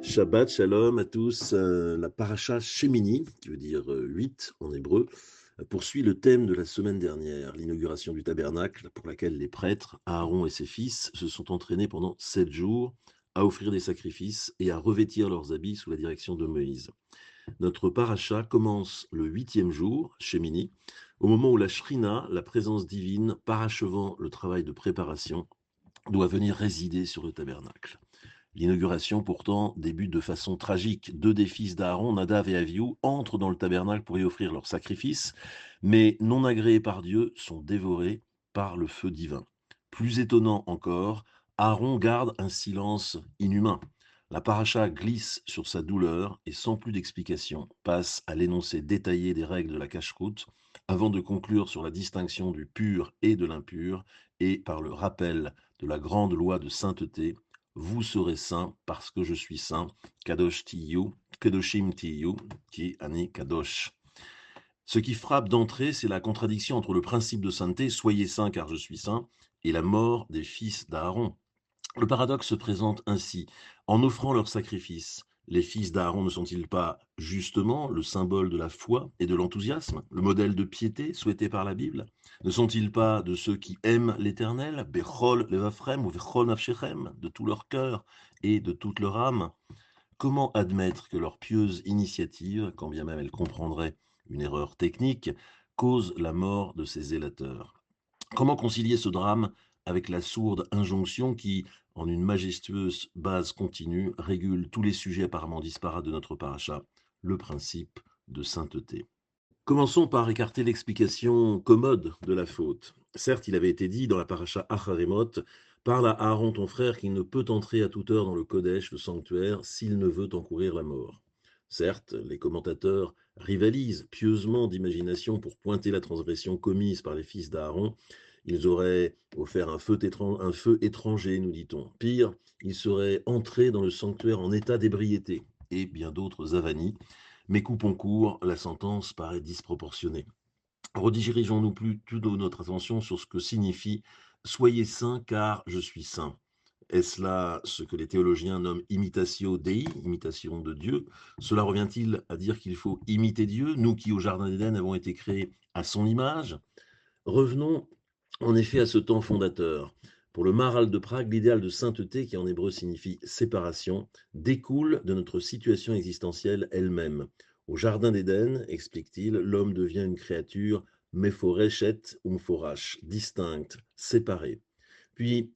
Shabbat shalom à tous. La paracha Shemini, qui veut dire 8 en hébreu, poursuit le thème de la semaine dernière, l'inauguration du tabernacle, pour laquelle les prêtres, Aaron et ses fils, se sont entraînés pendant 7 jours à offrir des sacrifices et à revêtir leurs habits sous la direction de Moïse. Notre paracha commence le 8e jour, Shemini, au moment où la Shrina, la présence divine, parachevant le travail de préparation, doit venir résider sur le tabernacle. L'inauguration, pourtant, débute de façon tragique. Deux des fils d'Aaron, Nadav et Avihu, entrent dans le tabernacle pour y offrir leur sacrifice, mais non agréés par Dieu, sont dévorés par le feu divin. Plus étonnant encore, Aaron garde un silence inhumain. La paracha glisse sur sa douleur et sans plus d'explication, passe à l'énoncé détaillé des règles de la cache-route, avant de conclure sur la distinction du pur et de l'impur, et par le rappel de la grande loi de sainteté: vous serez saints parce que je suis saint. Kadosh tiyu, Kedoshim tiyu, ki ani kadosh. Ce qui frappe d'entrée, c'est la contradiction entre le principe de sainteté, soyez saints car je suis saint, et la mort des fils d'Aaron. Le paradoxe se présente ainsi. En offrant leur sacrifice, les fils d'Aaron ne sont-ils pas justement le symbole de la foi et de l'enthousiasme, le modèle de piété souhaité par la Bible? Ne sont-ils pas de ceux qui aiment l'Éternel, Bechol levafrem ou Bechol nafshechem, de tout leur cœur et de toute leur âme? Comment admettre que leur pieuse initiative, quand bien même elle comprendrait une erreur technique, cause la mort de ces zélateurs? Comment concilier ce drame avec la sourde injonction qui, en une majestueuse base continue, régule tous les sujets apparemment disparates de notre paracha, le principe de sainteté? Commençons par écarter l'explication commode de la faute. Certes, il avait été dit dans la paracha Acharemot: parle à Aaron ton frère qu'il ne peut entrer à toute heure dans le Kodesh, le sanctuaire, s'il ne veut encourir la mort. Certes, les commentateurs rivalisent pieusement d'imagination pour pointer la transgression commise par les fils d'Aaron. Ils auraient offert un feu étranger, nous dit-on. Pire, ils seraient entrés dans le sanctuaire en état d'ébriété, et bien d'autres avanies. Mais coupons court, la sentence paraît disproportionnée. Redirigeons-nous plutôt notre attention sur ce que signifie soyez saints car je suis saint. Est-ce là ce que les théologiens nomment imitatio Dei, imitation de Dieu? Cela revient-il à dire qu'il faut imiter Dieu, nous qui au Jardin d'Éden avons été créés à son image? Revenons en effet à ce temps fondateur. Pour le Maharal de Prague, l'idéal de sainteté, qui en hébreu signifie séparation, découle de notre situation existentielle elle-même. Au Jardin d'Éden, explique-t-il, l'homme devient une créature mephoreshet ou mephorash, distincte, séparée. Puis,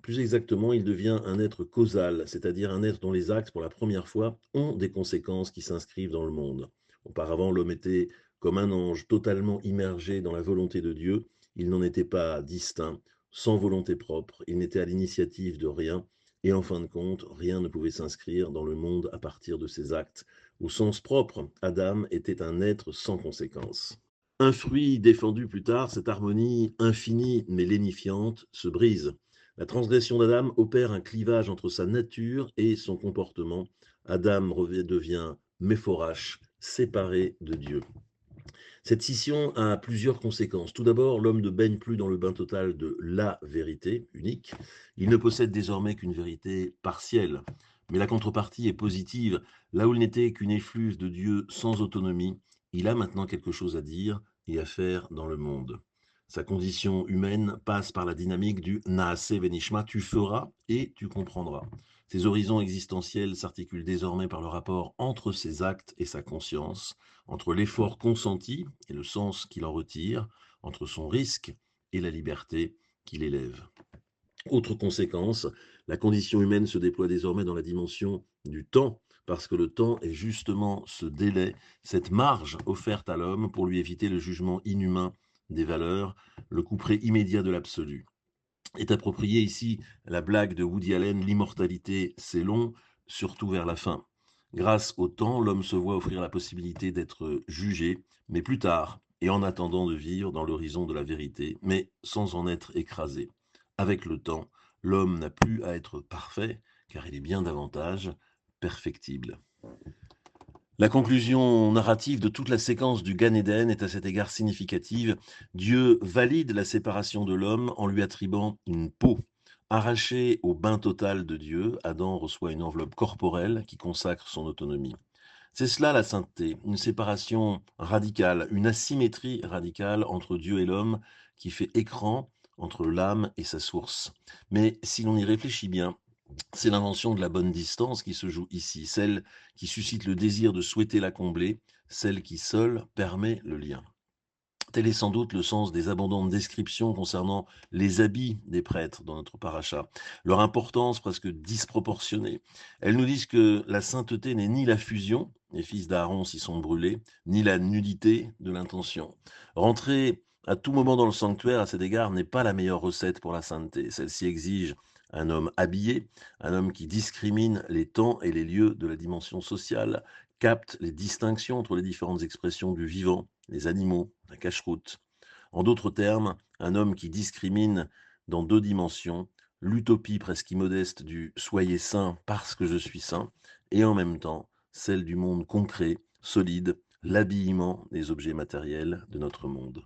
plus exactement, il devient un être causal, c'est-à-dire un être dont les actes, pour la première fois, ont des conséquences qui s'inscrivent dans le monde. Auparavant, l'homme était comme un ange totalement immergé dans la volonté de Dieu. Il n'en était pas distinct, sans volonté propre, il n'était à l'initiative de rien, et en fin de compte, rien ne pouvait s'inscrire dans le monde à partir de ses actes. Au sens propre, Adam était un être sans conséquence. Un fruit défendu plus tard, cette harmonie infinie mais lénifiante se brise. La transgression d'Adam opère un clivage entre sa nature et son comportement. Adam devient méphorache, séparé de Dieu. Cette scission a plusieurs conséquences. Tout d'abord, l'homme ne baigne plus dans le bain total de la vérité unique. Il ne possède désormais qu'une vérité partielle. Mais la contrepartie est positive. Là où il n'était qu'une effluve de Dieu sans autonomie, il a maintenant quelque chose à dire et à faire dans le monde. Sa condition humaine passe par la dynamique du Naase Venishma, tu feras et tu comprendras. Ses horizons existentiels s'articulent désormais par le rapport entre ses actes et sa conscience, entre l'effort consenti et le sens qu'il en retire, entre son risque et la liberté qu'il élève. Autre conséquence, la condition humaine se déploie désormais dans la dimension du temps, parce que le temps est justement ce délai, cette marge offerte à l'homme pour lui éviter le jugement inhumain des valeurs, le couperet immédiat de l'absolu. Est appropriée ici la blague de Woody Allen: l'immortalité, c'est long, surtout vers la fin. Grâce au temps, l'homme se voit offrir la possibilité d'être jugé, mais plus tard, et en attendant de vivre dans l'horizon de la vérité, mais sans en être écrasé. Avec le temps, l'homme n'a plus à être parfait, car il est bien davantage perfectible. La conclusion narrative de toute la séquence du Gan Eden est à cet égard significative. Dieu valide la séparation de l'homme en lui attribuant une peau. Arraché au bain total de Dieu, Adam reçoit une enveloppe corporelle qui consacre son autonomie. C'est cela la sainteté, une séparation radicale, une asymétrie radicale entre Dieu et l'homme qui fait écran entre l'âme et sa source. Mais si l'on y réfléchit bien, c'est l'invention de la bonne distance qui se joue ici, celle qui suscite le désir de souhaiter la combler, celle qui seule permet le lien. Tel est sans doute le sens des abondantes descriptions concernant les habits des prêtres dans notre paracha, leur importance presque disproportionnée. Elles nous disent que la sainteté n'est ni la fusion, les fils d'Aaron s'y sont brûlés, ni la nudité de l'intention. Rentrer à tout moment dans le sanctuaire à cet égard n'est pas la meilleure recette pour la sainteté. Celle-ci exige un homme habillé, un homme qui discrimine les temps et les lieux de la dimension sociale, capte les distinctions entre les différentes expressions du vivant, les animaux, la cache-route. En d'autres termes, un homme qui discrimine dans deux dimensions, l'utopie presque immodeste du soyez saint parce que je suis saint, et en même temps celle du monde concret, solide, l'habillement des objets matériels de notre monde.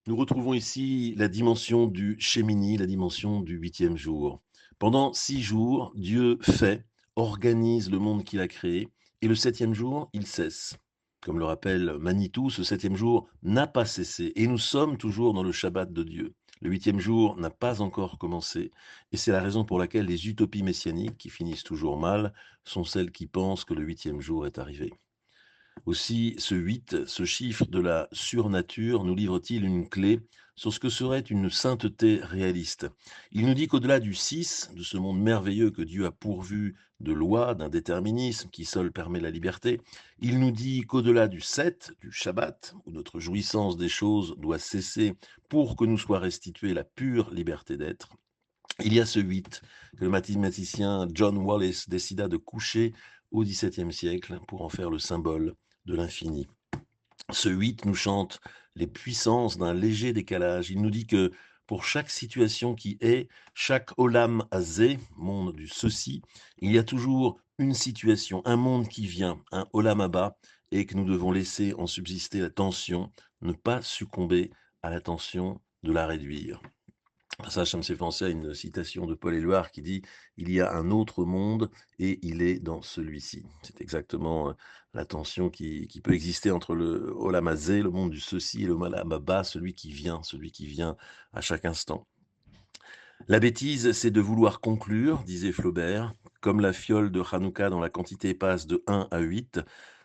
Nous retrouvons ici la dimension du Shemini, la dimension du huitième jour. Pendant 6 jours, Dieu fait, organise le monde qu'il a créé, et le septième jour, il cesse. Comme le rappelle Manitou, ce septième jour n'a pas cessé, et nous sommes toujours dans le Shabbat de Dieu. Le huitième jour n'a pas encore commencé, et c'est la raison pour laquelle les utopies messianiques, qui finissent toujours mal, sont celles qui pensent que le huitième jour est arrivé. Aussi, ce 8, ce chiffre de la surnature, nous livre-t-il une clé sur ce que serait une sainteté réaliste. Il nous dit qu'au-delà du 6, de ce monde merveilleux que Dieu a pourvu de lois, d'un déterminisme qui seul permet la liberté, il nous dit qu'au-delà du 7, du Shabbat, où notre jouissance des choses doit cesser pour que nous soit restituée la pure liberté d'être, il y a ce 8 que le mathématicien John Wallace décida de coucher au XVIIe siècle pour en faire le symbole de l'infini. Ce 8 nous chante les puissances d'un léger décalage. Il nous dit que pour chaque situation qui est, chaque olam hazé, monde du ceci, il y a toujours une situation, un monde qui vient, un olam haba, et que nous devons laisser en subsister la tension, ne pas succomber à la tension de la réduire. Ça me fait penser à une citation de Paul Éluard qui dit: «Il y a un autre monde et il est dans celui-ci». C'est exactement, la tension qui peut exister entre le Olam Hazé, le monde du ceci et le Olam Haba, celui qui vient à chaque instant. «La bêtise, c'est de vouloir conclure», disait Flaubert, «comme la fiole de Hanouka dont la quantité passe de 1 à 8.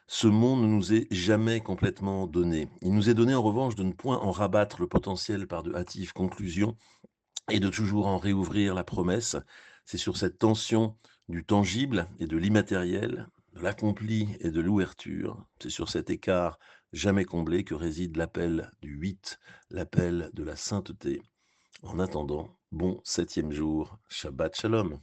Ce monde ne nous est jamais complètement donné. Il nous est donné en revanche de ne point en rabattre le potentiel par de hâtives conclusions et de toujours en réouvrir la promesse. C'est sur cette tension du tangible et de l'immatériel, de l'accompli et de l'ouverture, c'est sur cet écart jamais comblé que réside l'appel du 8, l'appel de la sainteté. En attendant, bon septième jour, Shabbat Shalom.